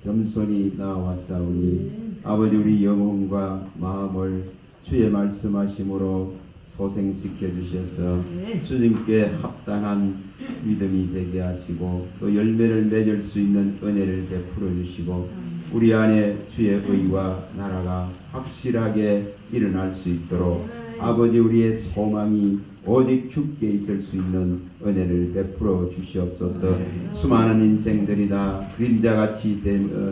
겸손히 나와사오니 아버지 우리 영혼과 마음을 주의 말씀하심으로 소생시켜 주셔서 주님께 합당한 믿음이 되게 하시고 또 열매를 맺을 수 있는 은혜를 베풀어 주시고 우리 안에 주의 의와 나라가 확실하게 일어날 수 있도록 아버지 우리의 소망이 오직 주께 있을 수 있는 은혜를 베풀어 주시옵소서. 수많은 인생들이 다 그림자같이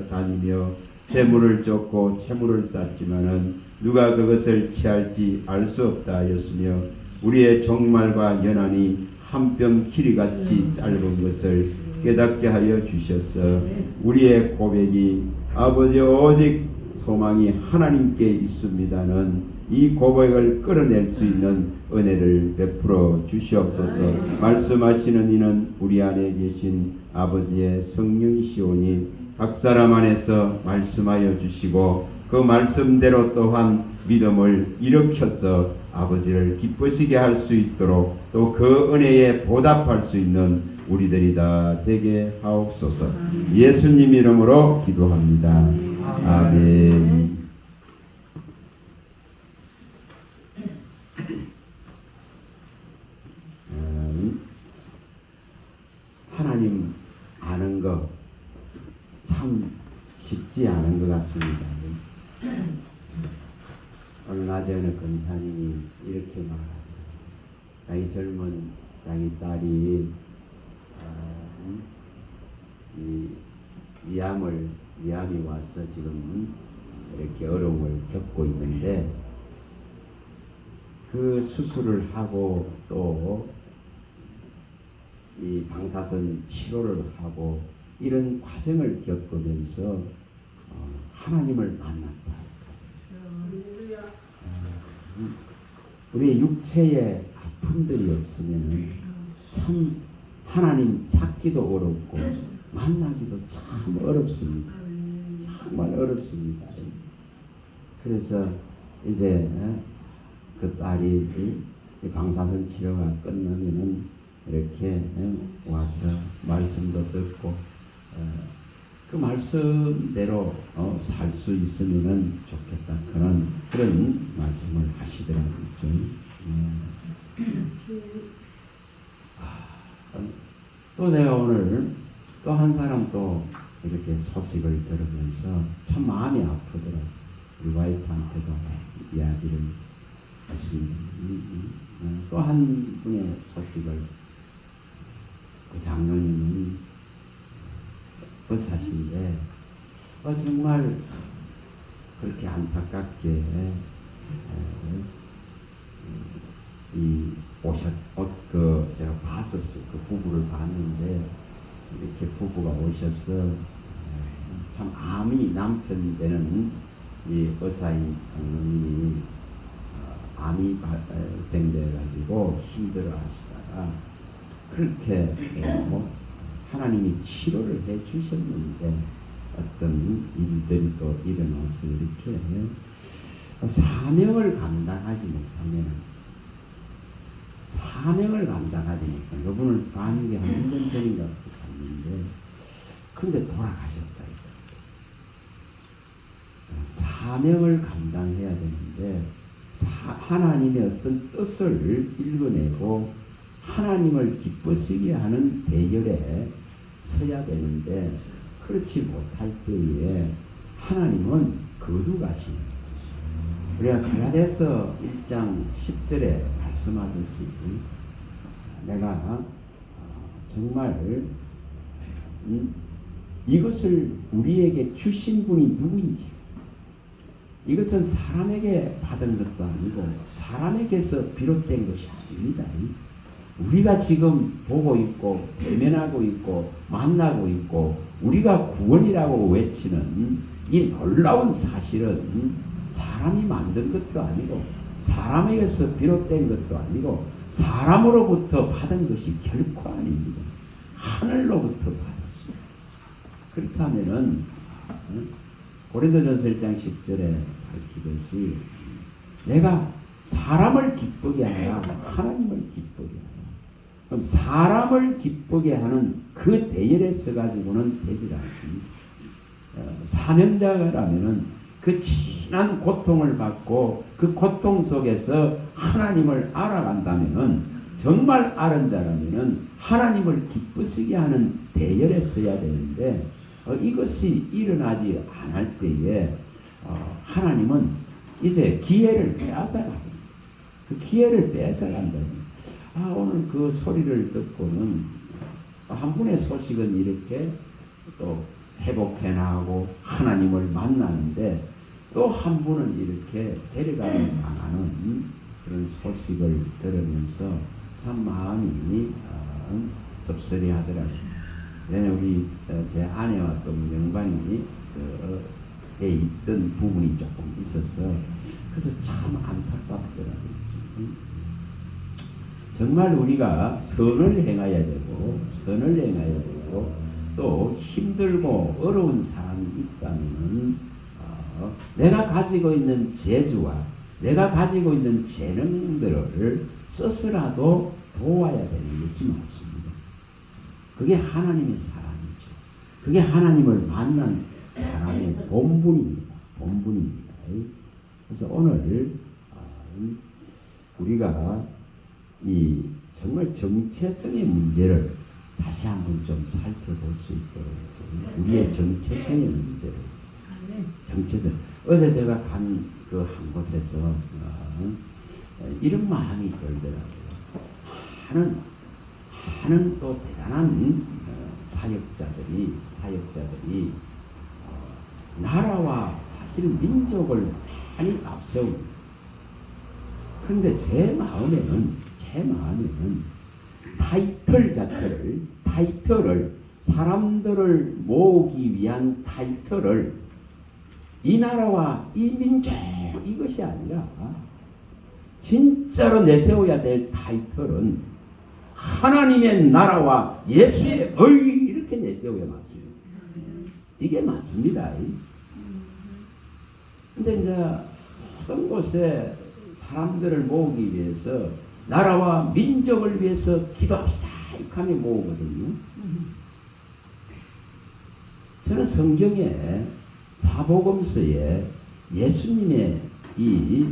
다니며 재물을 쫓고 채물을 쌓지만은 누가 그것을 취할지 알 수 없다 하였으며 우리의 종말과 연한이 한 뼘 길이같이 짧은 것을 깨닫게 하여 주셔서 우리의 고백이 아버지 오직 소망이 하나님께 있습니다는 이 고백을 끌어낼 수 있는 은혜를 베풀어 주시옵소서. 말씀하시는 이는 우리 안에 계신 아버지의 성령이시오니 각 사람 안에서 말씀하여 주시고 그 말씀대로 또한 믿음을 일으켜서 아버지를 기쁘시게 할 수 있도록 또 그 은혜에 보답할 수 있는 우리들이 다 되게 하옵소서. 예수님 이름으로 기도합니다. 아멘. 하나님 아는 거 참 쉽지 않은 것 같습니다. 오늘 낮에 어느 권사님이 이렇게 말합니다. 자기 젊은 자기 딸이 위암이 와서 지금 이렇게 어려움을 겪고 있는데 그 수술을 하고 또 이 방사선 치료를 하고 이런 과정을 겪으면서 하나님을 만났다. 우리의 육체에 아픔들이 없으면 참 하나님 찾기도 어렵고 만나기도 참 어렵습니다. 정말 어렵습니다. 그래서 이제 그 딸이 방사선 치료가 끝나면은 이렇게 와서 말씀도 듣고 그 말씀대로 살 수 있으면은 좋겠다. 그런 말씀을 하시더라고요. 또 내가 오늘 또 한 사람 또 이렇게 소식을 들으면서 참 마음이 아프더라고요. 우리 와이프한테도 이야기를 했습니다. 또 한 분의 소식을 그 장로님은 의사신데 정말 그렇게 안타깝게 제가 봤었어요. 그 부부를 봤는데 이렇게 부부가 오셔서 참 암이 남편 되는 이 의사인 장로님이 암이 발생돼 가지고 힘들어 하시다가 그렇게 하나님이 치료를 해 주셨는데 어떤 일들이 또 일어나서 이렇게 사명을 감당하지 못하면 이분을 가는 게 한 1년 전인가 갔는데 근데 돌아가셨다. 사명을 감당해야 되는데 하나님의 어떤 뜻을 읽어내고 하나님을 기쁘시게 하는 대열에 서야 되는데 그렇지 못할 때에 하나님은 거두가시는 우리가 갈라디아서 1장 10절에 말씀하듯이 내가 정말 이것을 우리에게 주신 분이 누구인지 이것은 사람에게 받은 것도 아니고 사람에게서 비롯된 것이 아닙니다. 우리가 지금 보고 있고 대면하고 있고 만나고 있고 우리가 구원이라고 외치는 이 놀라운 사실은 사람이 만든 것도 아니고 사람에게서 비롯된 것도 아니고 사람으로부터 받은 것이 결코 아닙니다. 하늘로부터 받았습니다. 그렇다면은 고린도전서 1장 10절에 밝히듯이 내가 사람을 기쁘게 하라 하나님을 기쁘게 하라. 그럼 사람을 기쁘게 하는 그 대열에 서가지고는 되지 않습니다. 사명자라면은 그 진한 고통을 받고 그 고통 속에서 하나님을 알아간다면은, 정말 아는 자라면은 하나님을 기쁘시게 하는 대열에 서야 되는데, 이것이 일어나지 않을 때에 하나님은 이제 기회를 빼앗아가고, 그 기회를 빼앗아간다. 오늘 그 소리를 듣고는 한 분의 소식은 이렇게 또 회복해 나가고 하나님을 만나는데, 또 한 분은 이렇게 데려가는 당하는 그런 소식을 들으면서 참 마음이 섭섭해 하더라고요. 우리 제 아내와 또 명반이 에 있던 부분이 조금 있어서 그래서 참 안타깝더라고요. 정말 우리가 선을 행해야 되고 또 힘들고 어려운 사람이 있다면 내가 가지고 있는 재주와 내가 가지고 있는 재능들을 써서라도 도와야 되는 것이 맞습니다. 그게 하나님의 사랑이죠. 그게 하나님을 만난 사랑의 본분입니다. 그래서 오늘 우리가 이 정말 정체성의 문제를 다시 한번 좀 살펴볼 수 있도록, 우리의 정체성의 문제를, 정체성. 어제 제가 간 그 한 곳에서 이런 마음이 들더라고요. 많은 또 대단한 사역자들이 나라와 사실 민족을 많이 앞세웁니다. 그런데 제 마음에는 타이틀을 사람들을 모으기 위한 타이틀을, 이 나라와 이 민족 이것이 아니라 진짜로 내세워야 될 타이틀은 하나님의 나라와 예수의 의, 이렇게 내세워야 맞습니다. 이게 맞습니다. 근데 이제 어떤 곳에 사람들을 모으기 위해서, 나라와 민족을 위해서 기도합시다 이렇게 하면 모으거든요. 저는 성경에, 사복음서에 예수님의 이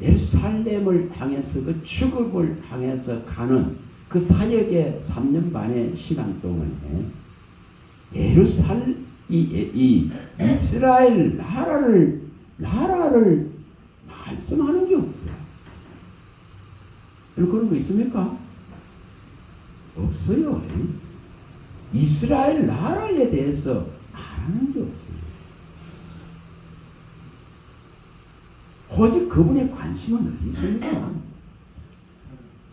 예루살렘을 향해서, 그 죽음을 향해서 가는 그 사역의 3년 반의 시간 동안에 이 이스라엘 나라를 말씀하는 게 없어요. 그런 거 있습니까? 없어요. 이스라엘 나라에 대해서 말하는 게 없어요. 오직 그분의 관심은 어디 있습니까?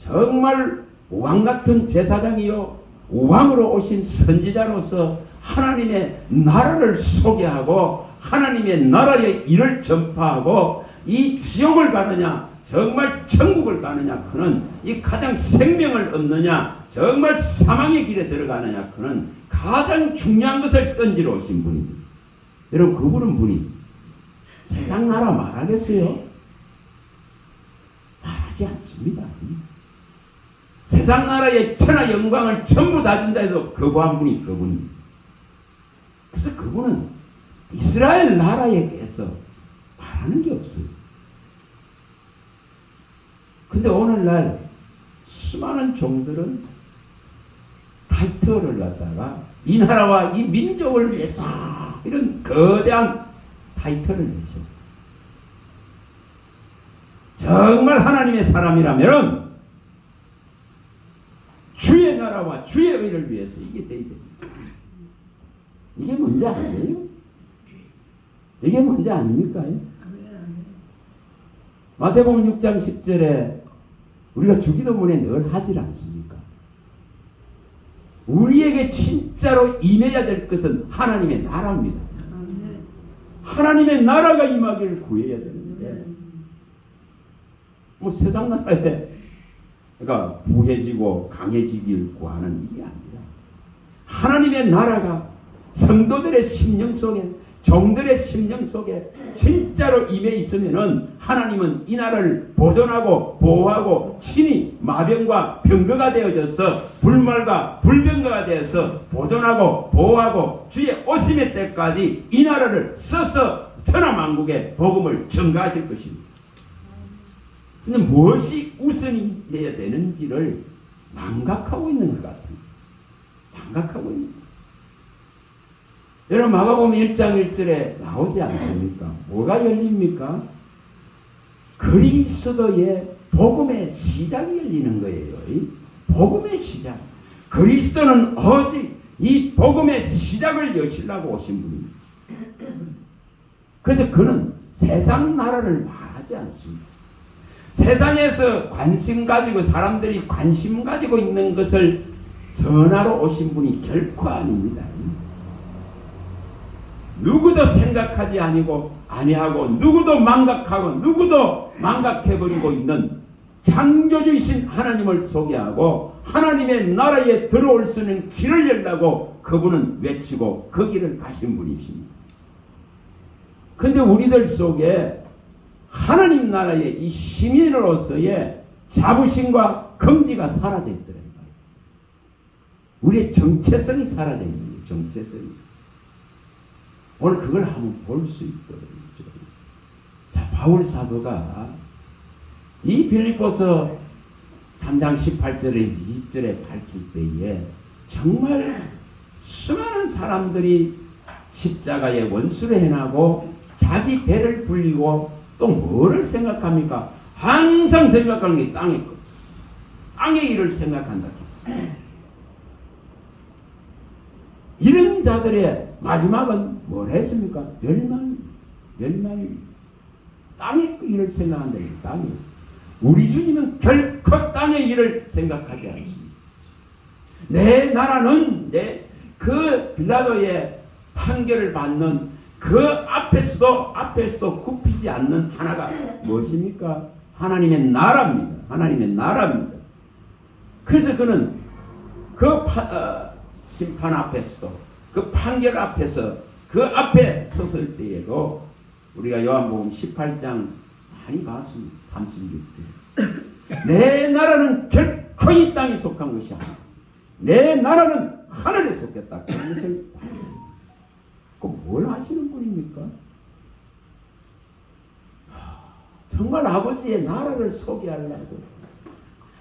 정말 왕 같은 제사장이요, 왕으로 오신 선지자로서 하나님의 나라를 소개하고 하나님의 나라의 일을 전파하고, 이 지옥을 가느냐 정말 천국을 가느냐, 그는 이 가장 생명을 얻느냐 정말 사망의 길에 들어가느냐, 그는 가장 중요한 것을 던지러 오신 분입니다. 여러분, 그분은 분이 세상 나라 말하겠어요? 말하지 않습니다. 세상 나라의 천하 영광을 전부 다 준다 해도 거부한 분이 그분입니다. 그래서 그분은 이스라엘 나라에 대해서 말하는 게 없어요. 근데 오늘날 수많은 종들은 타이틀을 갖다가 이 나라와 이 민족을 위해서 이런 거대한 타이틀을 내죠. 정말 하나님의 사람이라면 주의 나라와 주의 의를 위해서 이게 돼야 됩니다. 이게 문제 아니에요? 이게 문제 아닙니까? 마태복음 6장 10절에 우리가 주기도문에 늘 하지 않습니까? 우리에게 진짜로 임해야 될 것은 하나님의 나라입니다. 하나님의 나라가 임하기를 구해야 되는데, 뭐 세상 나라에 그러니까 부해지고 강해지길 구하는 일이 아니라, 하나님의 나라가 성도들의 심령 속에 종들의 심령 속에 진짜로 임해 있으면은 하나님은 이 나라를 보존하고 보호하고 친히 마병과 병거가 되어져서 불말과 불병거가 되어서 보존하고 보호하고 주의 오심의 때까지 이 나라를 써서 천하만국에 복음을 전가하실 것입니다. 근데 무엇이 우선이 되어야 되는지를 망각하고 있는 것 같습니다. 망각하고 있는 것. 여러분 마가복음 1장 1절에 나오지 않습니까? 뭐가 열립니까? 그리스도의 복음의 시작이 열리는 거예요. 복음의 시작. 그리스도는 오직 이 복음의 시작을 여시려고 오신 분입니다. 그래서 그는 세상 나라를 말하지 않습니다. 세상에서 관심 가지고 사람들이 관심 가지고 있는 것을 선하러 오신 분이 결코 아닙니다. 누구도 생각하지 아니하고 누구도 망각하고 누구도 망각해버리고 있는 창조주이신 하나님을 소개하고 하나님의 나라에 들어올 수 있는 길을 열라고 그분은 외치고 그 길을 가신 분이십니다. 근데 우리들 속에 하나님 나라의 이 시민으로서의 자부심과 긍지가 사라져 있더라고요. 우리의 정체성이 사라져 있는 거예요. 정체성이. 오늘 그걸 한번 볼 수 있거든요. 자, 바울 사도가 이 빌립보서 3장 18절에 20절에 밝힐 때에 정말 수많은 사람들이 십자가에 원수를 행하고 자기 배를 불리고 또 뭐를 생각합니까? 항상 생각하는 게 땅의 것. 땅의 일을 생각한다. 이런 자들의 마지막은 뭘 했습니까? 멸망. 땅의 일을 생각한다. 땅의. 우리 주님은 결코 땅의 일을 생각하지 않습니다. 내 나라는 그 빌라도의 판결을 받는 그 앞에서도 굽히지 않는 하나가 무엇입니까? 하나님의 나라입니다. 하나님의 나라입니다. 그래서 그는 그 심판 앞에서도 그 판결 앞에서 그 앞에 섰을 때에도 우리가 요한복음 18장 많이 봤습니다. 36절. 내 나라는 결코 이 땅에 속한 것이 아니라 내 나라는 하늘에 속했다. 뭘 하시는 분입니까? 정말 아버지의 나라를 소개하려고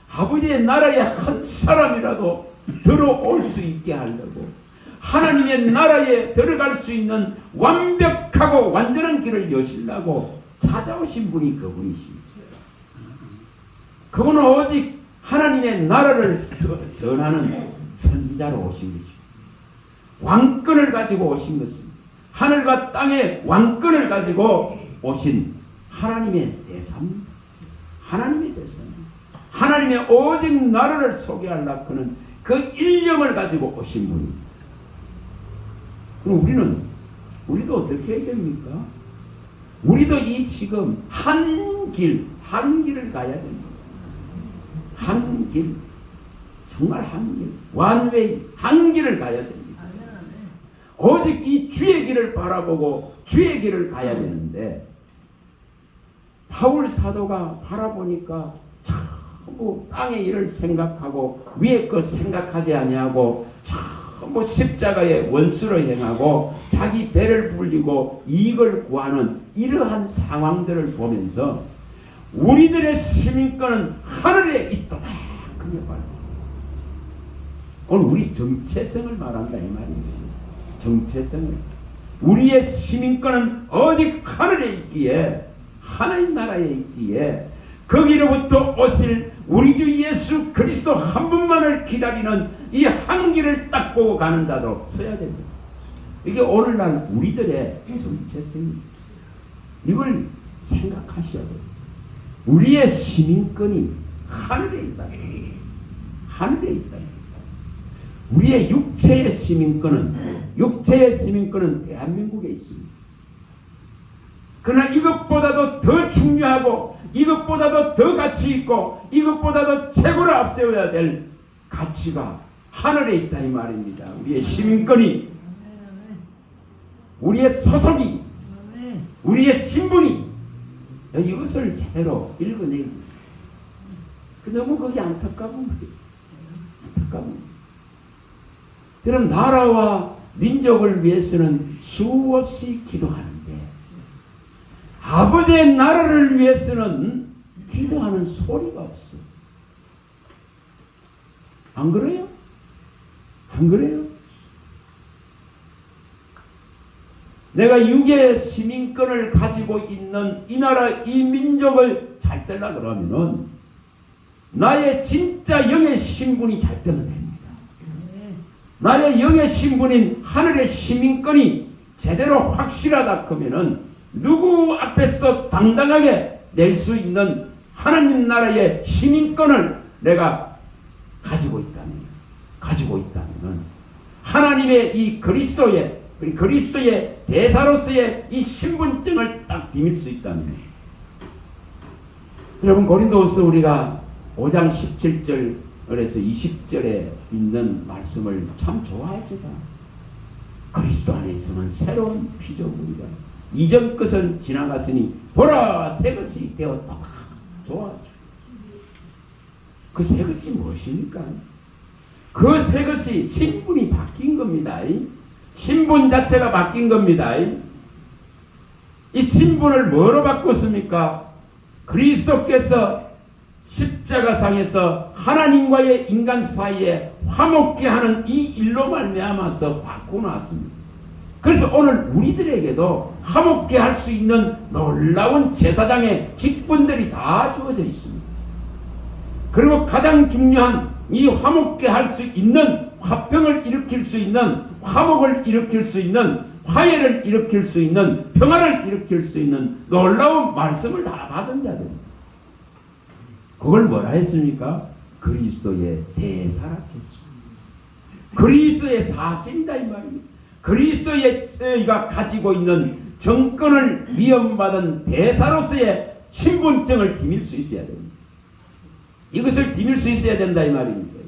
아버지의 나라에 한 사람이라도 들어올 수 있게 하려고 하나님의 나라에 들어갈 수 있는 완벽하고 완전한 길을 여시려고 찾아오신 분이 그분이십니다. 그분은 오직 하나님의 나라를 전하는 선지자로 오신 것입니다. 왕권을 가지고 오신 것입니다. 하늘과 땅의 왕권을 가지고 오신 하나님의 대사입니다. 하나님의 대사입니다. 하나님의 오직 나라를 소개하려고는 그 일념을 가지고 오신 분입니다. 그럼 우리도 어떻게 해야 됩니까? 우리도 이 지금 한 길을 가야 됩니다. 한 길, 정말 한 길, 완웨이 한 길을 가야 됩니다. 오직 이 주의 길을 바라보고 주의 길을 가야 되는데 바울 사도가 바라보니까 전부 땅의 일을 생각하고 위에 것 생각하지 아니하고 전부 십자가의 원수를 행하고 자기 배를 불리고 이익을 구하는 이러한 상황들을 보면서 우리들의 시민권은 하늘에 있도다. 그게 바로 오늘 우리 정체성을 말한다 이 말입니다. 정체성을 우리의 시민권은 오직 하늘에 있기에 하나님 나라에 있기에 거기로부터 오실 우리 주 예수 그리스도 한 분만을 기다리는 이 한 길을 딱 보고 가는 자도 써야 됩니다. 이게 오늘날 우리들의 정체성입니다. 이걸 생각하셔야 돼요. 우리의 시민권이 하늘에 있다. 하늘에 있다. 우리의 육체의 시민권은 대한민국에 있습니다. 그러나 이것보다도 더 중요하고 이것보다도 더 가치 있고 이것보다도 최고로 앞세워야 될 가치가 하늘에 있다 이 말입니다. 우리의 시민권이 우리의 소속이, 우리의 신분이 이것을 제대로 읽어내기. 너무 그게 안타까운 거예요. 안타까운 거예요. 그럼 나라와 민족을 위해서는 수없이 기도하는데 아버지의 나라를 위해서는 기도하는 소리가 없어. 안 그래요? 안 그래요? 내가 육의 시민권을 가지고 있는 이 나라 이 민족을 잘 되려 그러면은 나의 진짜 영의 신분이 잘 되면 됩니다. 나의 영의 신분인 하늘의 시민권이 제대로 확실하다 그러면은 누구 앞에서 당당하게 낼 수 있는 하나님 나라의 시민권을 내가 가지고 있다면 하나님의 이 그리스도의 대사로서의 이 신분증을 딱 디밀 수 있다면, 여러분 고린도후서 우리가 5장 17절에서 20절에 있는 말씀을 참 좋아합니다. 그리스도 안에 있으면 새로운 피조물이다. 이전 것은 지나갔으니 보라 새 것이 되었다. 좋아하죠. 그 새 것이 무엇입니까? 그 새 것이 신분이 바뀐 겁니다. 신분 자체가 바뀐 겁니다. 이 신분을 뭐로 바꿨습니까? 그리스도께서 십자가상에서 하나님과의 인간 사이에 화목케 하는 이 일로 말미암아서 바꾸놨습니다. 그래서 오늘 우리들에게도 화목케 할 수 있는 놀라운 제사장의 직분들이 다 주어져 있습니다. 그리고 가장 중요한 이 화목케 할 수 있는, 화평을 일으킬 수 있는, 화목을 일으킬 수 있는, 화해를 일으킬 수 있는, 평화를 일으킬 수 있는 놀라운 말씀을 다 받은 자들입니다. 그걸 뭐라 했습니까? 그리스도의 대사라 했습니다. 그리스도의 사실이다 이 말입니다. 그리스도가 가지고 있는 정권을 위임받은 대사로서의 신분증을 디밀 수 있어야 됩니다. 이것을 디밀 수 있어야 된다 이 말입니다.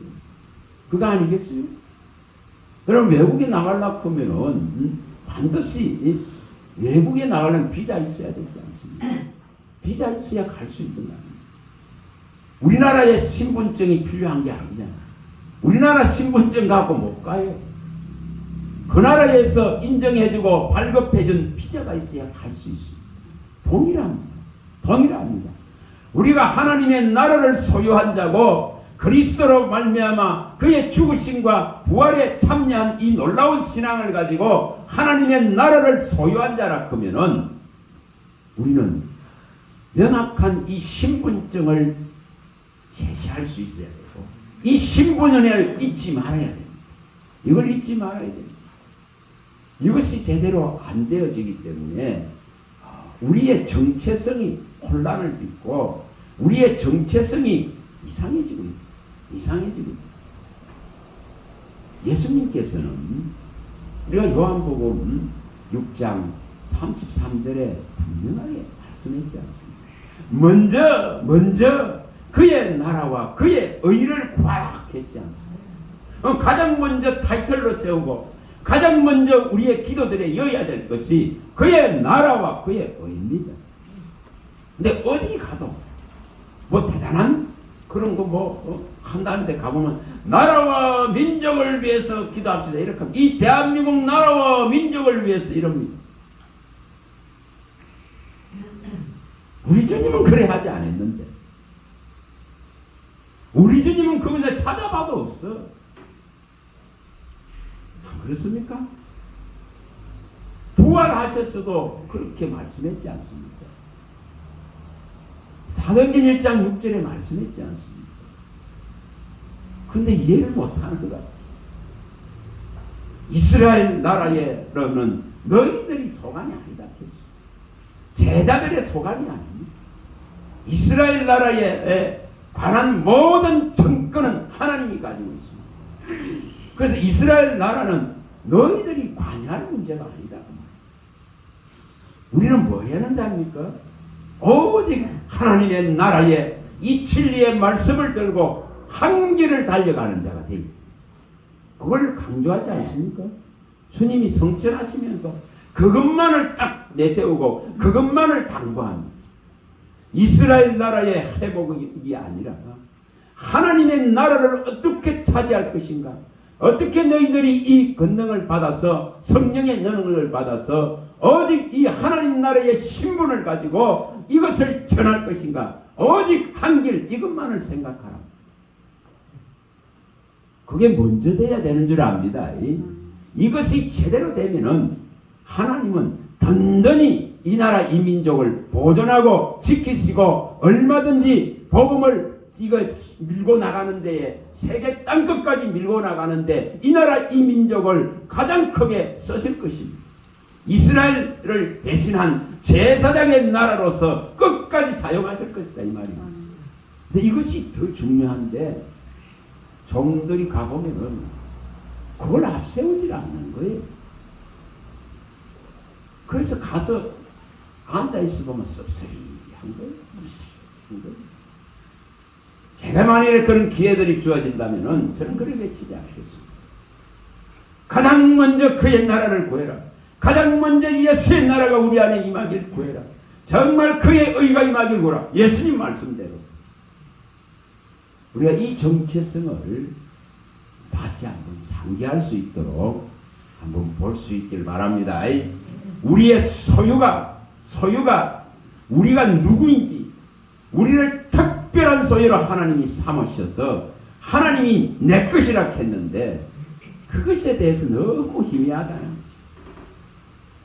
그거 아니겠어요? 그럼 외국에 나가려고 하면은 반드시 외국에 나가려면 비자 있어야 되지 않습니까? 비자 있어야 갈 수 있는 거예요. 우리나라의 신분증이 필요한 게 아니잖아. 우리나라 신분증 갖고 못 가요. 그 나라에서 인정해주고 발급해준 비자가 있어야 갈 수 있습니다. 동일합니다. 우리가 하나님의 나라를 소유한 자고 그리스도로 말미암아 그의 죽으심과 부활에 참여한 이 놀라운 신앙을 가지고 하나님의 나라를 소유한 자라 그러면은 우리는 명확한 이 신분증을 제시할 수 있어야 되고 이 신분을 잊지 말아야 됩니다. 이걸 잊지 말아야 됩니다. 이것이 제대로 안 되어지기 때문에 우리의 정체성이 혼란을 빚고 우리의 정체성이 이상해지고 있습니다. 예수님께서는 우리가 요한복음 6장 33절에 분명하게 말씀했지 않습니까? 먼저 그의 나라와 그의 의를 구하라 했지 않습니까? 가장 먼저 타이틀로 세우고 가장 먼저 우리의 기도들에 이어야 될 것이 그의 나라와 그의 의입니다. 근데 어디 가도 뭐 대단한 그런 거 한다는데 가보면 나라와 민족을 위해서 기도합시다 이렇게 하면 이 대한민국 나라와 민족을 위해서 이럽니다. 우리 주님은 그래 하지 않았는데 우리 주님은 그거 찾아봐도 없어. 그렇습니까? 부활하셨어도 그렇게 말씀했지 않습니까? 사도행전 1장 6절에 말씀했지 않습니까? 그런데 이해를 못하는 것 같아요. 이스라엘 나라에는 너희들이 소관이 아니다 했어요. 제자들의 소관이 아닙니다. 이스라엘 나라에 관한 모든 정권은 하나님이 가지고 있습니다. 그래서 이스라엘 나라는 너희들이 관여할 문제가 아니다. 우리는 뭐 하는 자입니까? 오직 하나님의 나라에 이 진리의 말씀을 들고 한 길을 달려가는 자가 되니 그걸 강조하지 않습니까? 주님이 성천하시면서 그것만을 딱 내세우고 그것만을 당부합니다. 이스라엘 나라의 회복이 아니라 하나님의 나라를 어떻게 차지할 것인가, 어떻게 너희들이 이 권능을 받아서, 성령의 능력을 받아서 오직 이 하나님 나라의 신분을 가지고 이것을 전할 것인가, 오직 한 길, 이것만을 생각하라. 그게 먼저 돼야 되는 줄 압니다. 이것이 제대로 되면은 하나님은 든든히 이 나라 이 민족을 보존하고 지키시고 얼마든지 복음을 이거 밀고 나가는 데에, 세계 땅끝까지 밀고 나가는데 이 나라 이 민족을 가장 크게 쓰실 것입니다. 이스라엘을 대신한 제사장의 나라로서 끝까지 사용하실 것이다, 이 말입니다. 근데 이것이 더 중요한데 종들이 가보면은 그걸 앞세우질 않는 거예요. 그래서 가서 앉아있어 보면 씁쓸한 거예요. 씁쓸한 거예요. 제가 만일에 그런 기회들이 주어진다면은 저는 그렇게 외치지 않겠습니다. 가장 먼저 그의 나라를 구해라. 가장 먼저 예수의 나라가 우리 안에 임하길 구해라. 정말 그의 의가 임하길 구하라. 예수님 말씀대로 우리가 이 정체성을 다시 한번 상기할 수 있도록 한번 볼 수 있길 바랍니다. 우리의 소유가 우리가 누구인지, 우리를 특별한 소유로 하나님이 삼으셔서 하나님이 내 것이라 했는데 그것에 대해서 너무 희미하다는.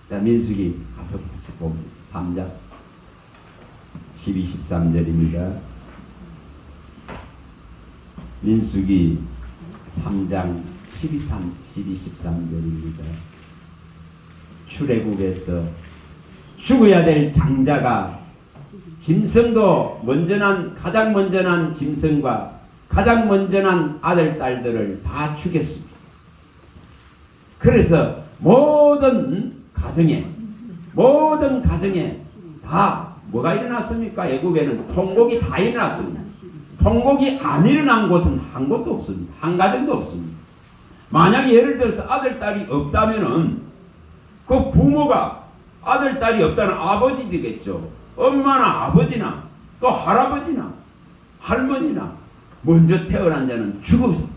자, 민수기 가서 같이 봅니다. 3장 12, 13절입니다. 민수기 3장 12, 13절입니다. 출애굽에서 죽어야 될 장자가 짐승도 가장 먼저 난 짐승과 가장 먼저 난 아들, 딸들을 다 죽였습니다. 그래서 모든 가정에 다 뭐가 일어났습니까? 애굽에는 통곡이 다 일어났습니다. 통곡이 안 일어난 곳은 한 곳도 없습니다. 한 가정도 없습니다. 만약에 예를 들어서 아들, 딸이 없다면은 그 부모가 아들, 딸이 없다는 아버지 되겠죠. 엄마나 아버지나 또 할아버지나 할머니나 먼저 태어난 자는 죽었습니다.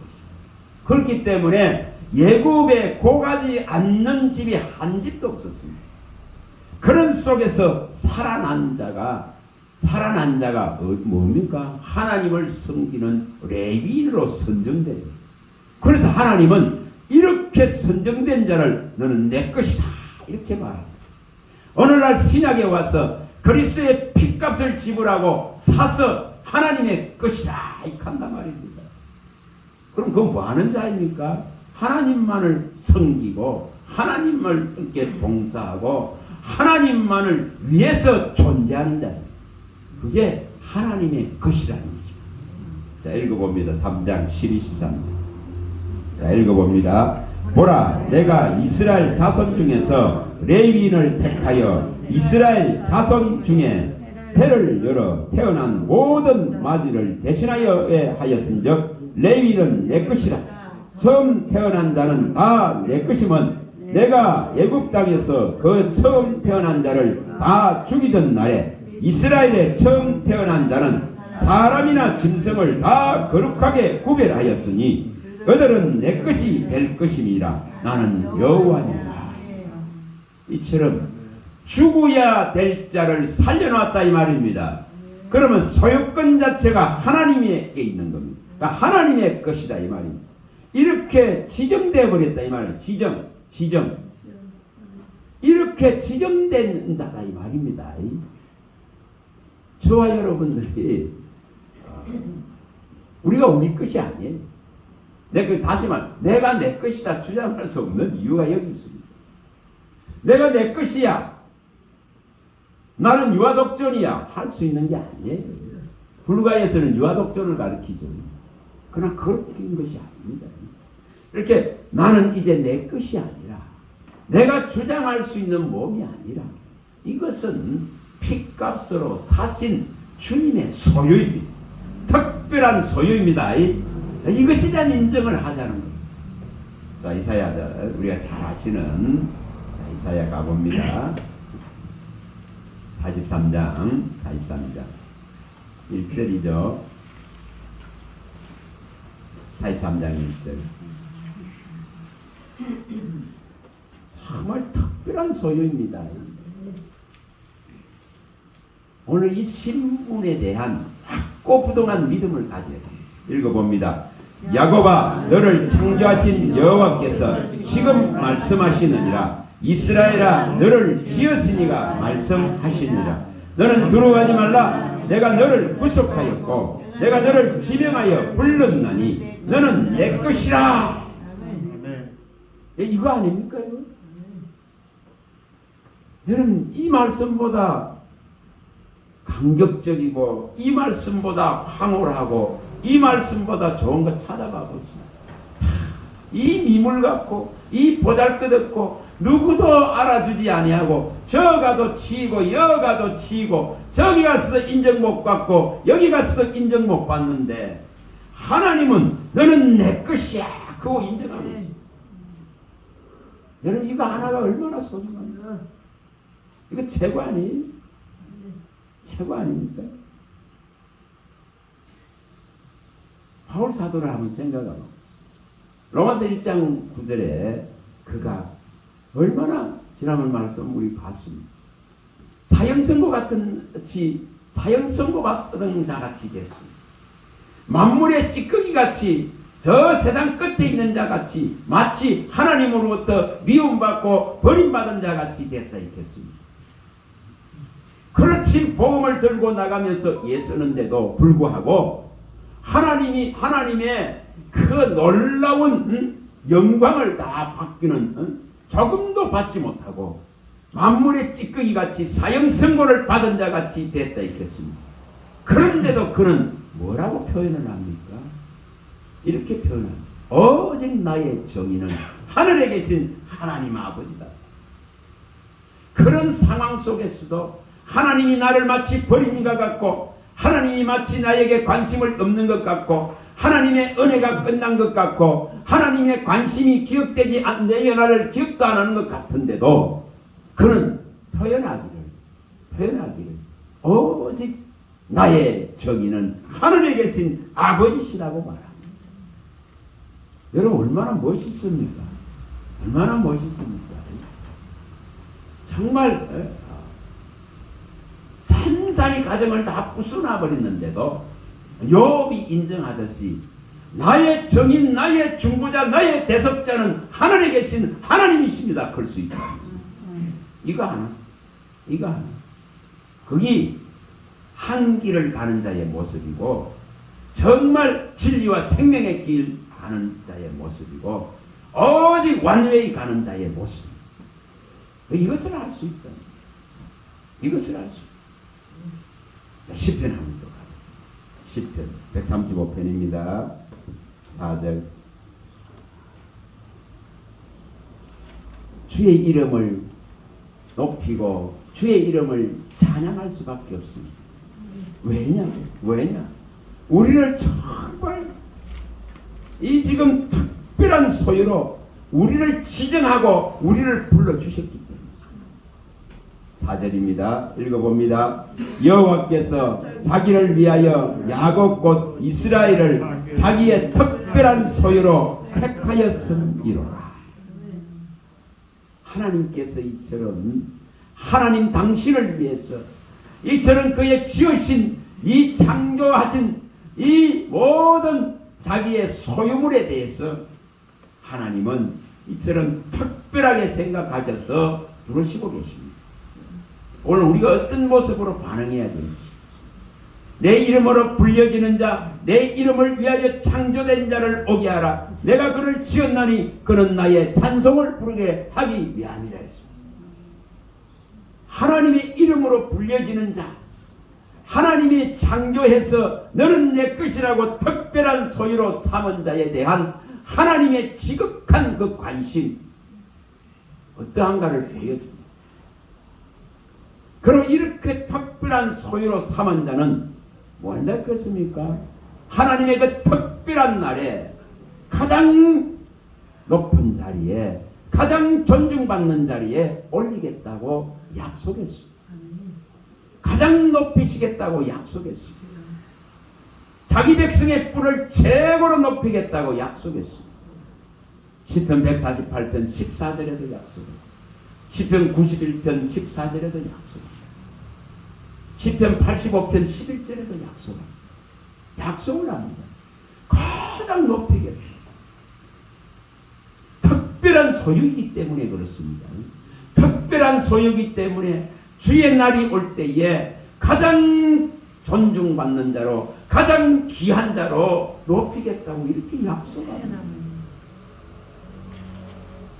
그렇기 때문에 예굽에 고가지 않는 집이 한 집도 없었습니다. 그런 속에서 살아난 자가 뭡니까? 하나님을 섬기는 레위인으로 선정돼요. 그래서 하나님은 이렇게 선정된 자를 너는 내 것이다 이렇게 말합니다. 어느 날 신약에 와서 그리스도의 핏값을 지불하고 사서 하나님의 것이다 이렇게 한단 말입니다. 그럼 그건 뭐 하는 자입니까? 하나님만을 섬기고 하나님을 함께 봉사하고 하나님만을 위해서 존재하는 자입니다. 그게 하나님의 것이라는 거죠. 자, 읽어봅니다. 3장 12, 13절. 자, 읽어봅니다. 보라, 내가 이스라엘 자손 중에서 레위인을 택하여 이스라엘 자손 중에 배를 열어 태어난 모든 마지를 대신하여 하였은즉 레위인은 내 것이라. 처음 태어난 자는 다 내 것이면 내가 애굽 땅에서 그 처음 태어난 자를 다 죽이던 날에 이스라엘의 처음 태어난 자는 사람이나 짐승을 다 거룩하게 구별하였으니 그들은 내 것이 될 것임이라. 나는 여호와니라. 이처럼 죽어야 될 자를 살려놨다 이 말입니다. 그러면 소유권 자체가 하나님에게 있는 겁니다. 그러니까 하나님의 것이다 이 말입니다. 이렇게 지정되어 버렸다 이 말이에요. 지정. 이렇게 지정된 자다 이 말입니다. 저와 여러분들이 우리가 우리 것이 아니에요. 다시 말, 내가 내 것이다 주장할 수 없는 이유가 여기 있습니다. 내가 내 것이야, 나는 유아독존이야 할 수 있는 게 아니에요. 불가에서는 유아독존을 가르치죠. 그러나 그런 것이 아닙니다. 이렇게 나는 이제 내 것이 아니라 내가 주장할 수 있는 몸이 아니라 이것은 핏값으로 사신 주님의 소유입니다. 특별한 소유입니다. 이것에 대한 인정을 하자는 겁니다. 자, 이사야, 우리가 잘 아시는 이사야 가봅니다. 43장 1절이죠. 43장 1절. 정말 특별한 소유입니다. 오늘 이 신분에 대한 확고부동한 믿음을 가져야 됩니다. 읽어봅니다. 야곱아, 너를 창조하신 여호와께서 지금 말씀하시느니라. 이스라엘아, 너를 지었으니가 말씀하시느니라. 너는 두려워하지 말라. 내가 너를 구속하였고 내가 너를 지명하여 불렀나니 너는 내 것이라. 이거 아닙니까? 이거? 여러분, 이 말씀보다 감격적이고 이 말씀보다 황홀하고 이 말씀보다 좋은 거 찾아봐 보세요. 이 미물 같고 이 보잘것없고 누구도 알아주지 아니하고 저 가도 치고 여 가도 치고 저기 가서도 인정 못 받고 여기 가서도 인정 못 받는데 하나님은 너는 내 것이야 그거 인정하고 있어요. 여러분, 이거 하나가 얼마나 소중합니까? 이거 최고 아니에요? 최고 아닙니까? 바울 사도를 한번 생각하고 로마서 1장 9절에 그가 얼마나 지난번 말씀 우리 봤습니다. 사형선고 같이 사형선고 받던 자같이 됐습니다. 만물의 찌꺼기 같이 저 세상 끝에 있는 자같이 마치 하나님으로부터 미움받고 버림받은 자같이 됐다 했겠습니다. 그렇지 복음을 들고 나가면서 예쓰는데도 불구하고 하나님의 그 놀라운 영광을 다 받기는 조금도 받지 못하고 만물의 찌꺼기 같이 사형 선고를 받은 자같이 됐다 했겠습니다. 그런데도 그는 뭐라고 표현을 합니까? 이렇게 표현합니다. 오직 나의 정의는 하늘에 계신 하나님 아버지다. 그런 상황 속에서도 하나님이 나를 마치 버린 것 같고 하나님이 마치 나에게 관심을 없는 것 같고 하나님의 은혜가 끝난 것 같고 하나님의 관심이 기억되지 않는 내 연하를 기억도 안 하는 것 같은데도 그는 표현하기를 오직 나의 정의는 하늘에 계신 아버지시라고 말합니다. 여러분, 얼마나 멋있습니까? 얼마나 멋있습니까? 정말 산산이 가정을 다 부수나 버렸는데도 욥이 인정하듯이 나의 정인, 나의 중보자, 나의 대속자는 하늘에 계신 하나님이십니다. 그럴 수 있다. 이거 하나. 그게 한 길을 가는 자의 모습이고 정말 진리와 생명의 길 가는 자의 모습이고 오직 완전히 가는 자의 모습. 이것을 알 수 있다. 이것을 알 수 있다. 시편 한번 또 가요. 시편 135편입니다. 4절. 주의 이름을 높이고 주의 이름을 찬양할 수밖에 없습니다. 왜냐? 우리를 정말 이 지금 특별한 소유로 우리를 지정하고 우리를 불러주셨기 때문에. 4절입니다. 읽어봅니다. 여호와께서 자기를 위하여 야곱 곧 이스라엘을 자기의 특별한 소유로 택하였음이로라. 하나님께서 이처럼 하나님 당신을 위해서 이처럼 그의 지으신 이 창조하신 이 모든 자기의 소유물에 대해서 하나님은 이처럼 특별하게 생각하셔서 부르시고 계십니다. 오늘 우리가 어떤 모습으로 반응해야 되는지, 내 이름으로 불려지는 자, 내 이름을 위하여 창조된 자를 오게 하라. 내가 그를 지었나니 그는 나의 찬송을 부르게 하기 위함이라 했습니다. 하나님의 이름으로 불려지는 자, 하나님이 창조해서 너는 내 것이라고 특별한 소유로 삼은 자에 대한 하나님의 지극한 그 관심, 어떠한가를 보여줍니다. 그럼 이렇게 특별한 소유로 삼은 자는 뭘 할 것입니까? 하나님의 그 특별한 날에 가장 높은 자리에 가장 존중받는 자리에 올리겠다고 약속했습니다. 가장 높이시겠다고 약속했습니다. 자기 백성의 뿔을 최고로 높이겠다고 약속했습니다. 시편 148편 14절에도 약속합니다. 시편 91편 14절에도 약속합니다. 시편 85편 11절에도 약속합니다. 약속을 합니다. 가장 높이겠다. 특별한 소유이기 때문에 그렇습니다. 특별한 소유이기 때문에 주의 날이 올 때에 가장 존중받는 자로, 가장 귀한 자로 높이겠다고 이렇게 약속합니다.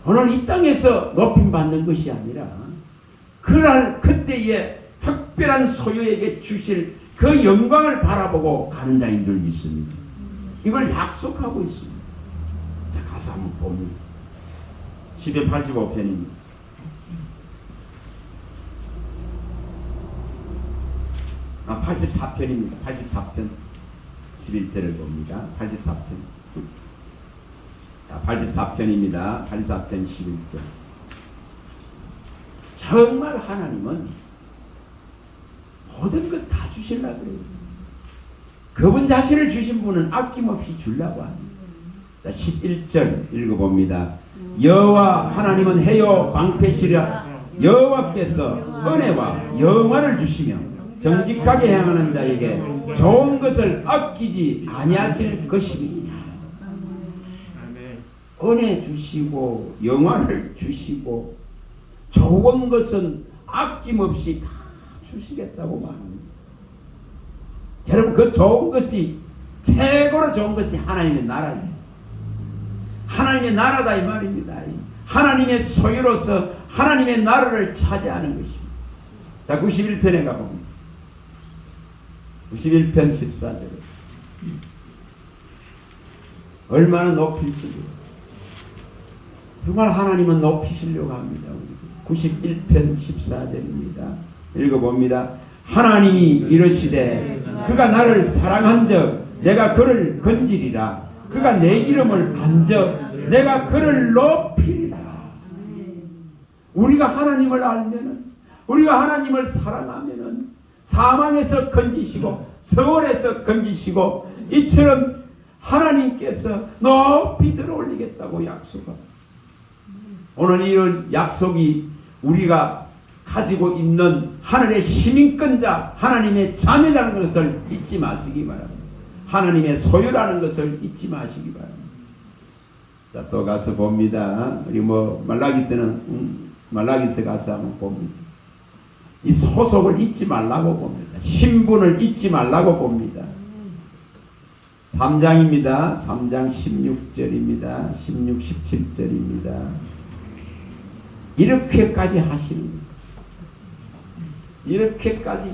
오늘 이 땅에서 높임받는 것이 아니라 그날 그때에 특별한 소유에게 주실 그 영광을 바라보고 가는 자인 줄 믿습니다. 이걸 약속하고 있습니다. 자, 가서 한번 봅니다. 1285편입니다. 아, 84편입니다. 84편 11절을 봅니다. 84편. 84편입니다. 84편 11절. 정말 하나님은 모든 것 다 주시려고 그래요. 그분 자신을 주신 분은 아낌없이 주려고 합니다. 자, 11절 읽어봅니다. 여호와 하나님은 해요 방패시라. 여호와께서 은혜와 영화를 주시며 정직하게 행하는 자에게 좋은 것을 아끼지 아니하실 것입니다. 은혜 주시고 영화를 주시고 좋은 것은 아낌없이 다 주시겠다고 말합니다. 여러분, 그 좋은 것이, 최고로 좋은 것이 하나님의 나라예요. 하나님의 나라다 이 말입니다. 하나님의 소유로서 하나님의 나라를 차지하는 것입니다. 자, 91편에 가봅니다. 91편 14절. 얼마나 높일지. 정말 하나님은 높이시려고 합니다. 91편 14절입니다. 읽어봅니다. 하나님이 이르시되 그가 나를 사랑한즉 내가 그를 건지리라. 그가 내 이름을 안적 내가 그를 높이리라. 우리가 하나님을 알면은, 우리가 하나님을 사랑하면은 사망에서 건지시고 서울에서 건지시고 이처럼 하나님께서 높이 들어올리겠다고 약속합니다. 오늘 이런 약속이 우리가 가지고 있는 하늘의 시민권자, 하나님의 자녀라는 것을 잊지 마시기 바랍니다. 하나님의 소유라는 것을 잊지 마시기 바랍니다. 자, 또 가서 봅니다. 우리 말라기서 가서 한번 봅니다. 이 소속을 잊지 말라고 봅니다. 신분을 잊지 말라고 봅니다. 3장입니다. 3장 16절입니다. 16, 17절입니다. 이렇게까지 하시는 거예요. 이렇게까지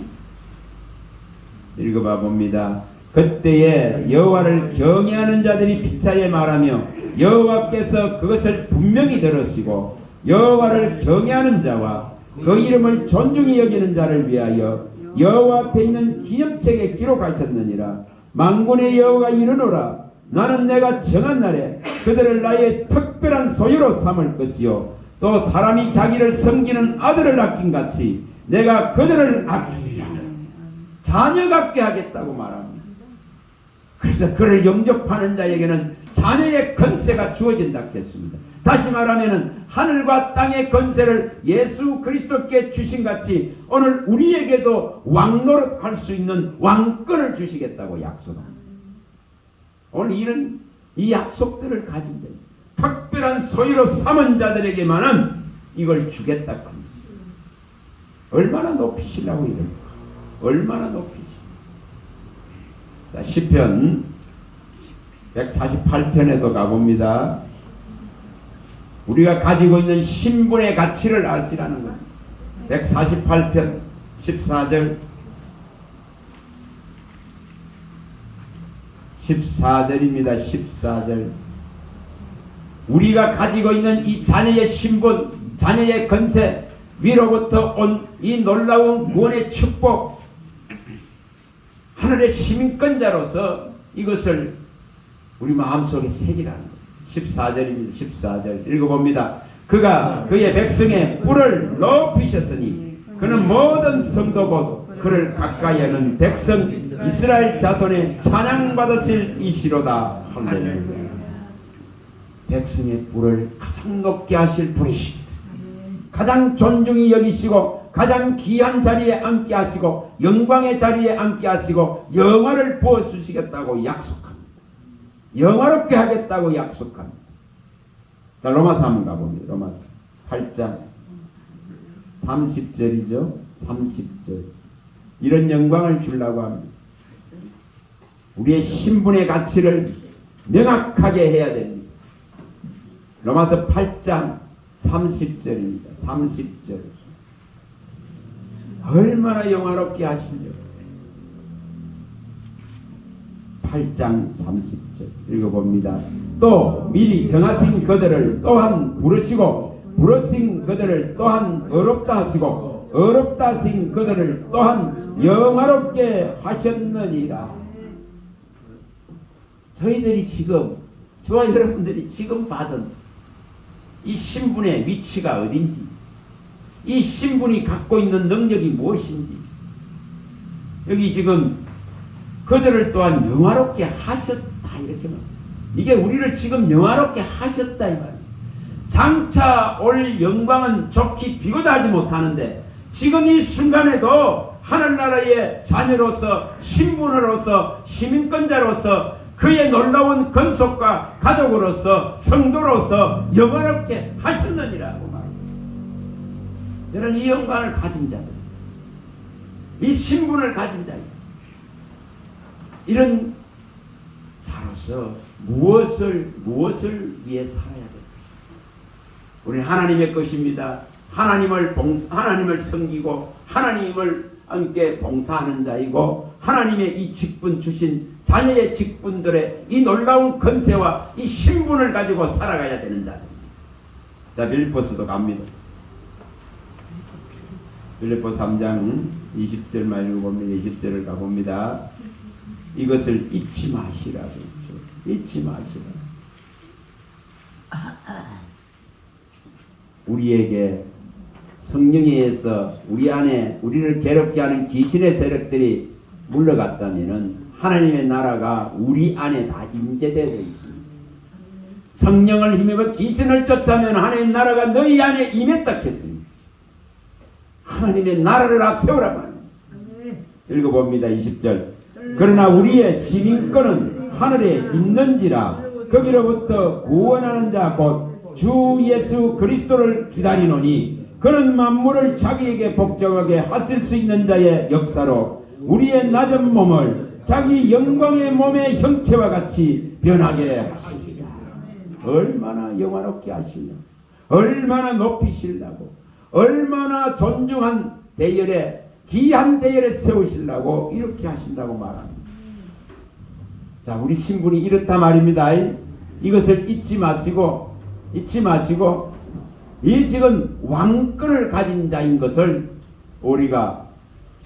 읽어봐 봅니다. 그때에 여호와를 경외하는 자들이 피차에 말하며 여호와께서 그것을 분명히 들으시고 여호와를 경외하는 자와 그 이름을 존중히 여기는 자를 위하여 여호와 앞에 있는 기념책에 기록하셨느니라. 만군의 여호와가 이르노라. 나는 내가 정한 날에 그들을 나의 특별한 소유로 삼을 것이요 또 사람이 자기를 섬기는 아들을 아낀 같이 내가 그들을 아끼리라. 자녀 같게 하겠다고 말합니다. 그래서 그를 영접하는 자에게는 자녀의 권세가 주어진다 했습니다. 다시 말하면 하늘과 땅의 권세를 예수 그리스도께 주신 같이 오늘 우리에게도 왕노릇 할 수 있는 왕권을 주시겠다고 약속합니다. 오늘 이런 이 약속들을 가진 자, 특별한 소유로 삼은 자들에게만은 이걸 주겠다고 합니다. 얼마나 높이시려고 이럴까? 얼마나 높이시? 자, 시편 148편에도 가봅니다. 우리가 가지고 있는 신분의 가치를 알지라는 것. 148편 14절 14절입니다. 14절. 우리가 가지고 있는 이 자녀의 신분, 자녀의 권세, 위로부터 온 이 놀라운 구원의 축복, 하늘의 시민권자로서 이것을 우리 마음속에 새기라는 거예요. 14절입니다. 14절 읽어봅니다. 그가 그의 백성의 뿔을 높이셨으니 그는 모든 성도 곧 그를 가까이 하는 백성 이스라엘 자손의 찬양받으실 이시로다. 할렐루야. 백성의 뿔을 가장 높게 하실 분이십니다. 가장 존중히 여기시고 가장 귀한 자리에 앉게 하시고 영광의 자리에 앉게 하시고 영화를 부어주시겠다고 약속합니다. 영화롭게 하겠다고 약속합니다. 자, 로마서 한번 가봅니다. 로마서 8장 30절이죠. 30절. 이런 영광을 주려고 합니다. 우리의 신분의 가치를 명확하게 해야 됩니다. 로마서 8장 30절입니다. 30절. 얼마나 영화롭게 하시려고. 8장 30절 읽어봅니다. 또 미리 정하신 그들을 또한 부르시고 부르신 그들을 또한 어렵다 하시고 어렵다 하신 그들을 또한 영화롭게 하셨느니라. 저희들이 지금 저와 여러분들이 지금 받은 이 신분의 위치가 어딘지, 이 신분이 갖고 있는 능력이 무엇인지, 여기 지금 그들을 또한 영화롭게 하셨다 이렇게 말합니다. 이게 우리를 지금 영화롭게 하셨다 이 말이에요. 장차 올 영광은 좋게 비교하지 못하는데 지금 이 순간에도 하늘나라의 자녀로서 신분으로서 시민권자로서 그의 놀라운 건속과 가족으로서 성도로서 영화롭게 하셨느니라고 말합니다. 저는 이 영광을 가진 자들, 이 신분을 가진 자들, 이런 자로서 무엇을 위해 살아야 될까? 우리는 하나님의 것입니다. 하나님을 섬기고 하나님을 함께 봉사하는 자이고 하나님의 이 직분 주신 자녀의 직분들의 이 놀라운 권세와 이 신분을 가지고 살아가야 되는 자들입니다. 자, 빌립보서도 갑니다. 빌립보 3장 20절만 읽어봅니다. 20절을 가봅니다. 이것을 잊지 마시라고 했죠. 잊지 마시라. 우리에게 성령에 의해서 우리 안에 우리를 괴롭게 하는 귀신의 세력들이 물러갔다면은 하나님의 나라가 우리 안에 다 임재되어 있습니다. 성령을 힘입어 귀신을 쫓아면 하나님의 나라가 너희 안에 임했다 했습니다. 하나님의 나라를 앞세우라 말입니다. 읽어봅니다. 20절. 그러나 우리의 시민권은 하늘에 있는지라 거기로부터 구원하는 자 곧 주 예수 그리스도를 기다리노니 그는 만물을 자기에게 복종하게 하실 수 있는 자의 역사로 우리의 낮은 몸을 자기 영광의 몸의 형체와 같이 변하게 하시리라. 얼마나 영화롭게 하시려고, 얼마나 높이시려고, 얼마나 존중한 대열에 귀한 대열에 세우시려고 이렇게 하신다고 말합니다. 자, 우리 신분이 이렇다 말입니다. 이것을 잊지 마시고 이 지금 왕권을 가진 자인 것을 우리가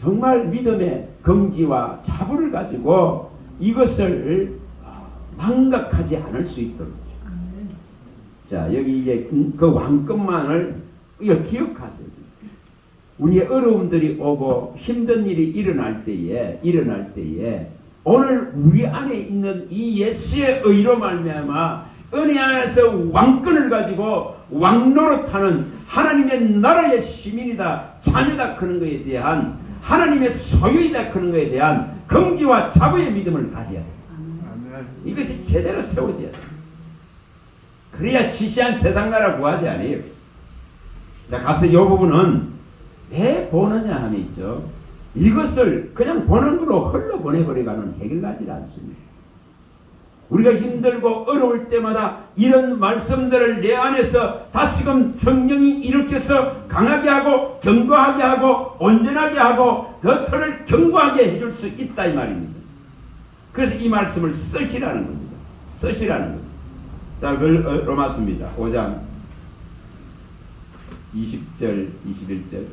정말 믿음의 긍지와 자부를 가지고 이것을 망각하지 않을 수 있도록. 자, 여기 이제 그 왕권만을 기억하세요. 우리의 어려움들이 오고 힘든 일이 일어날 때에 오늘 우리 안에 있는 이 예수의 의로 말미암아 은혜 안에서 왕권을 가지고 왕노릇하는 하나님의 나라의 시민이다, 자녀다 그런 것에 대한 하나님의 소유이다 그런 것에 대한 긍지와 자부의 믿음을 가져야 돼. 이것이 제대로 세워져야 돼. 그래야 시시한 세상 나라 구하지 않아요. 자, 가서 이 부분은 왜 보느냐 하면 있죠. 이것을 그냥 보는 걸로 흘러보내버리가는 해결나지 않습니다. 우리가 힘들고 어려울 때마다 이런 말씀들을 내 안에서 다시금 성령이 일으켜서 강하게 하고 견고하게 하고 온전하게 하고 너를 견고하게 해줄 수 있다 이 말입니다. 그래서 이 말씀을 쓰시라는 겁니다. 쓰시라는 겁니다. 자, 로마서입니다. 5장 20절 21절.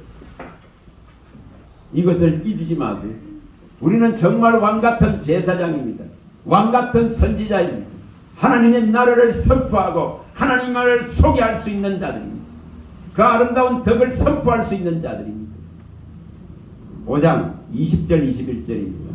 이것을 잊지 마세요. 우리는 정말 왕같은 제사장입니다. 왕같은 선지자입니다. 하나님의 나라를 선포하고 하나님 나라를 소개할 수 있는 자들입니다. 그 아름다운 덕을 선포할 수 있는 자들입니다. 5장 20절 21절입니다.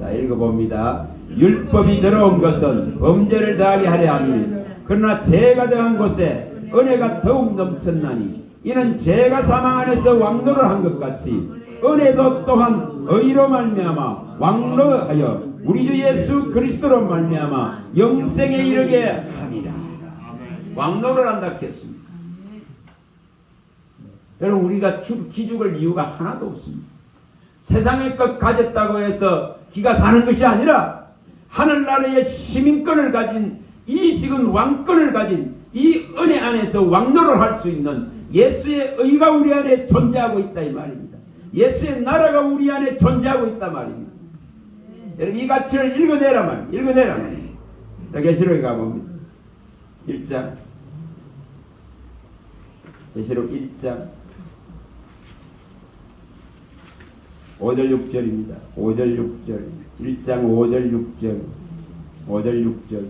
자, 읽어봅니다. 율법이 들어온 것은 범죄를 더하게 하려 함이니 그러나 죄가 더한 곳에 은혜가 더욱 넘쳤나니 이는 죄가 사망 안에서 왕노를 한 것 같이 은혜도 또한 의로 말미암아 왕노하여 우리 주 예수 그리스도로 말미암아 영생에 이르게 함이라. 왕노를 한다 했습니다. 여러분, 우리가 기죽을 이유가 하나도 없습니다. 세상의 것 가졌다고 해서 기가 사는 것이 아니라 하늘나라의 시민권을 가진 이 지금 왕권을 가진 이 은혜 안에서 왕노를 할 수 있는 예수의 의가 우리 안에 존재하고 있다 이 말입니다. 예수의 나라가 우리 안에 존재하고 있다 말입니다. 여러분, 이 가치를 읽어내라 말입니다. 읽어내라 말입니다. 자, 계시록에 가봅니다. 1장 계시록 1장 5절 6절입니다. 5절 6절 1장 5절 6절 5절 6절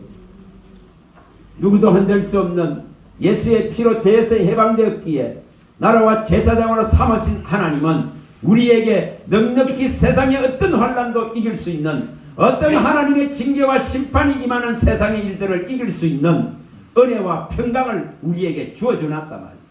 누구도 흔들 수 없는 예수의 피로 죄에서 해방되었기에 나라와 제사장으로 삼으신 하나님은 우리에게 넉넉히 세상의 어떤 환난도 이길 수 있는 어떤 하나님의 징계와 심판이 임하는 세상의 일들을 이길 수 있는 은혜와 평강을 우리에게 주어주었단 말이에요.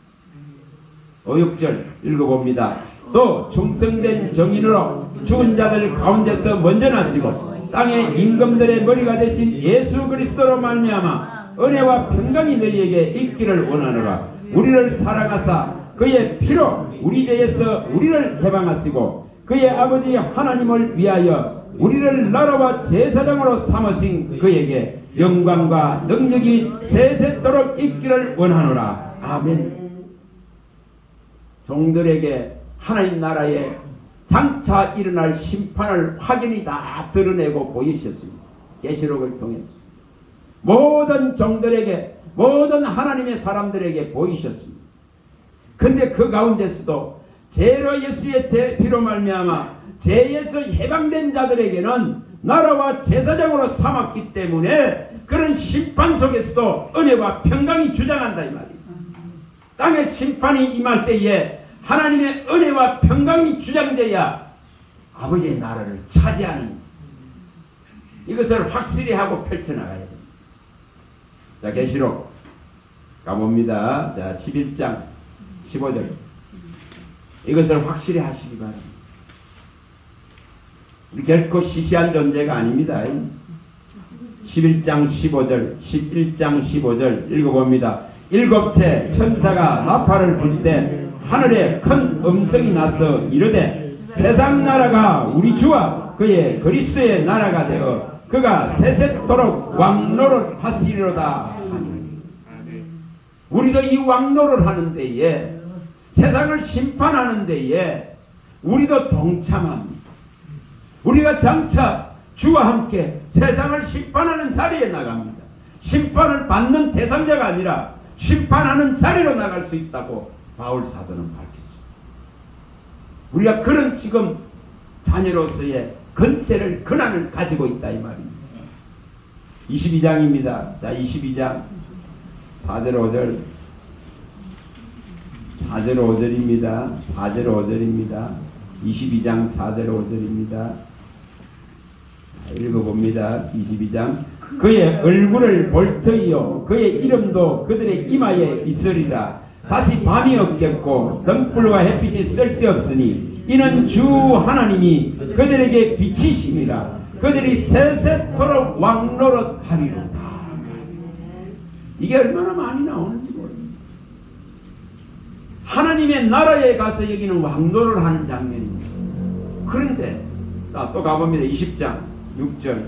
5, 6절 읽어봅니다. 또 충성된 정인으로 죽은 자들 가운데서 먼저 나시고 땅의 임금들의 머리가 되신 예수 그리스도로 말미암아 은혜와 평강이 너희에게 있기를 원하노라. 우리를 사랑하사 그의 피로 우리 죄에서 우리를 해방하시고 그의 아버지 하나님을 위하여 우리를 나라와 제사장으로 삼으신 그에게 영광과 능력이 세세토록 있기를 원하노라. 아멘. 종들에게 하나님 나라에 장차 일어날 심판을 확연히 다 드러내고 보이셨습니다. 계시록을 통해서 모든 종들에게 모든 하나님의 사람들에게 보이셨습니다. 근데 그 가운데서도 죄로 예수의 피로 말미암아 죄에서 해방된 자들에게는 나라와 제사장으로 삼았기 때문에 그런 심판 속에서도 은혜와 평강이 주장한다 이 말이에요. 땅의 심판이 임할 때에 하나님의 은혜와 평강이 주장돼야 아버지의 나라를 차지하는 이것을 확실히 하고 펼쳐나가야 됩니다. 자, 계시록 가봅니다. 자, 11장 15절 이것을 확실히 하시기 바랍니다. 우리 결코 시시한 존재가 아닙니다. 11장 15절 11장 15절 읽어봅니다. 일곱째 천사가 나팔을 불 때 하늘에 큰 음성이 나서 이르되 세상 나라가 우리 주와 그의 그리스도의 나라가 되어 그가 세세토록 왕노를 하시리로다. 우리도 이 왕노를 하는 데에 세상을 심판하는 데에 우리도 동참합니다. 우리가 장차 주와 함께 세상을 심판하는 자리에 나갑니다. 심판을 받는 대상자가 아니라 심판하는 자리로 나갈 수 있다고 바울 사도는 밝혔습니다. 우리가 그런 지금 자녀로서의 권세를 권한을 가지고 있다 이 말입니다. 22장입니다. 자, 22장 4절 5절 4절 5절입니다. 4절 5절입니다. 22장 4절 5절입니다. 읽어봅니다. 22장 그의 얼굴을 볼 터이요 그의 이름도 그들의 이마에 있으리라. 다시 밤이 없겠고 등불과 햇빛이 쓸데없으니 이는 주 하나님이 그들에게 빛이심이라. 그들이 세세토록 왕노릇하리로다. 이게 얼마나 많이 나오는지 모릅니다. 하나님의 나라에 가서 여기는 왕노를 하는 장면입니다. 그런데 또 가봅니다. 20장 6절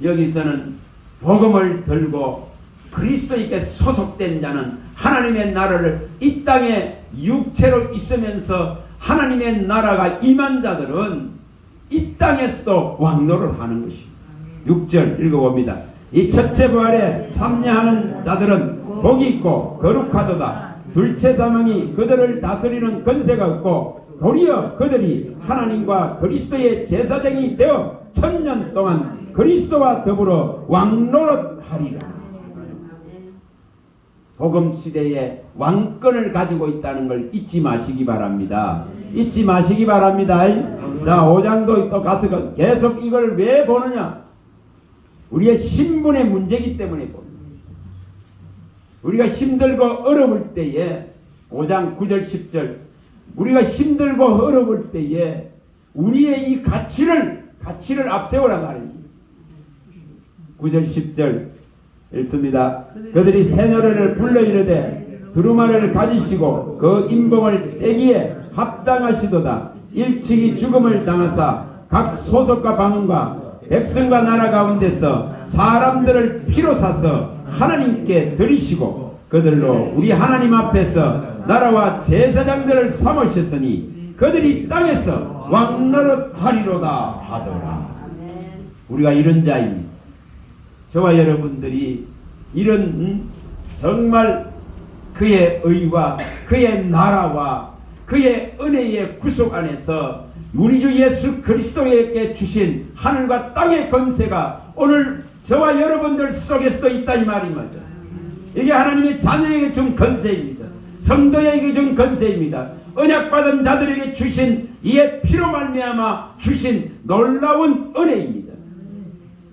여기서는 복음을 들고 그리스도에게 소속된 자는 하나님의 나라를 이 땅에 육체로 있으면서 하나님의 나라가 임한 자들은 이 땅에서도 왕노를 하는 것입니다. 6절 읽어봅니다. 이 첫째 부활에 참여하는 자들은 복이 있고 거룩하도다. 둘째 사망이 그들을 다스리는 권세가 없고 도리어 그들이 하나님과 그리스도의 제사장이 되어 1000년 동안 그리스도와 더불어 왕노릇하리라. 복음 시대에 왕권을 가지고 있다는 걸 잊지 마시기 바랍니다. 잊지 마시기 바랍니다. 자, 5장도 또 가서 계속 이걸 왜 보느냐? 우리의 신분의 문제이기 때문에 봅니다. 우리가 힘들고 어려울 때에 5장 9절 10절 우리가 힘들고 어려울 때에 우리의 이 가치를 앞세우라 말입니다. 9절 10절 읽습니다. 그들이 새 노래를 불러 이르되 두루마리를 가지시고 그 인봉을 떼기에 합당하시도다. 일찍이 죽음을 당하사 각 소속과 방언과 백성과 나라 가운데서 사람들을 피로 사서 하나님께 드리시고 그들로 우리 하나님 앞에서 나라와 제사장들을 삼으셨으니 그들이 땅에서 왕노릇하리로다 하더라. 우리가 이런 자입니다. 저와 여러분들이 이런 정말 그의 의와 그의 나라와 그의 은혜의 구속 안에서 우리 주 예수 그리스도에게 주신 하늘과 땅의 권세가 오늘 저와 여러분들 속에서도 있다 이 말입니다. 이게 하나님의 자녀에게 준 권세입니다. 성도에게 준 권세입니다. 언약받은 자들에게 주신 이의 피로 말미암아 주신 놀라운 은혜입니다.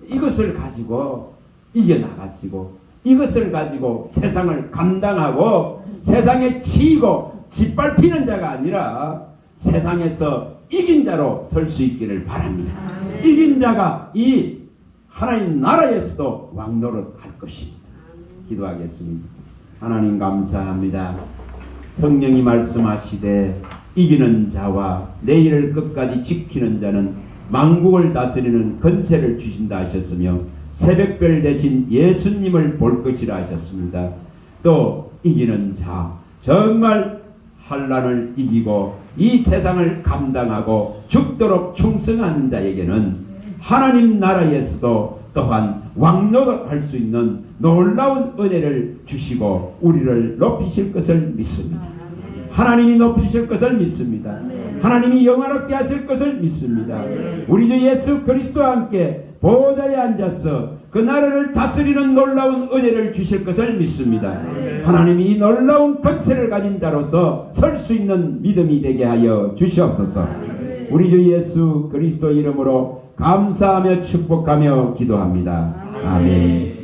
이것을 가지고 이겨나가시고 이것을 가지고 세상을 감당하고 세상에 치이고 짓밟히는 자가 아니라 세상에서 이긴 자로 설 수 있기를 바랍니다. 이긴 자가 이 하나님 나라에서도 왕노릇 할 것입니다. 기도하겠습니다. 하나님 감사합니다. 성령이 말씀하시되 이기는 자와 내일을 끝까지 지키는 자는 만국을 다스리는 권세를 주신다 하셨으며 새벽별 대신 예수님을 볼 것이라 하셨습니다. 또 이기는 자, 정말 환난을 이기고 이 세상을 감당하고 죽도록 충성하는 자에게는 하나님 나라에서도 또한 왕노릇할 수 있는 놀라운 은혜를 주시고 우리를 높이실 것을 믿습니다. 하나님이 높이실 것을 믿습니다. 하나님이 영화롭게 하실 것을 믿습니다. 우리 주 예수 그리스도와 함께 보좌에 앉아서 그 나라를 다스리는 놀라운 은혜를 주실 것을 믿습니다. 하나님이 이 놀라운 권세를 가진 자로서 설 수 있는 믿음이 되게 하여 주시옵소서. 우리 주 예수 그리스도 이름으로 감사하며 축복하며 기도합니다. 아멘.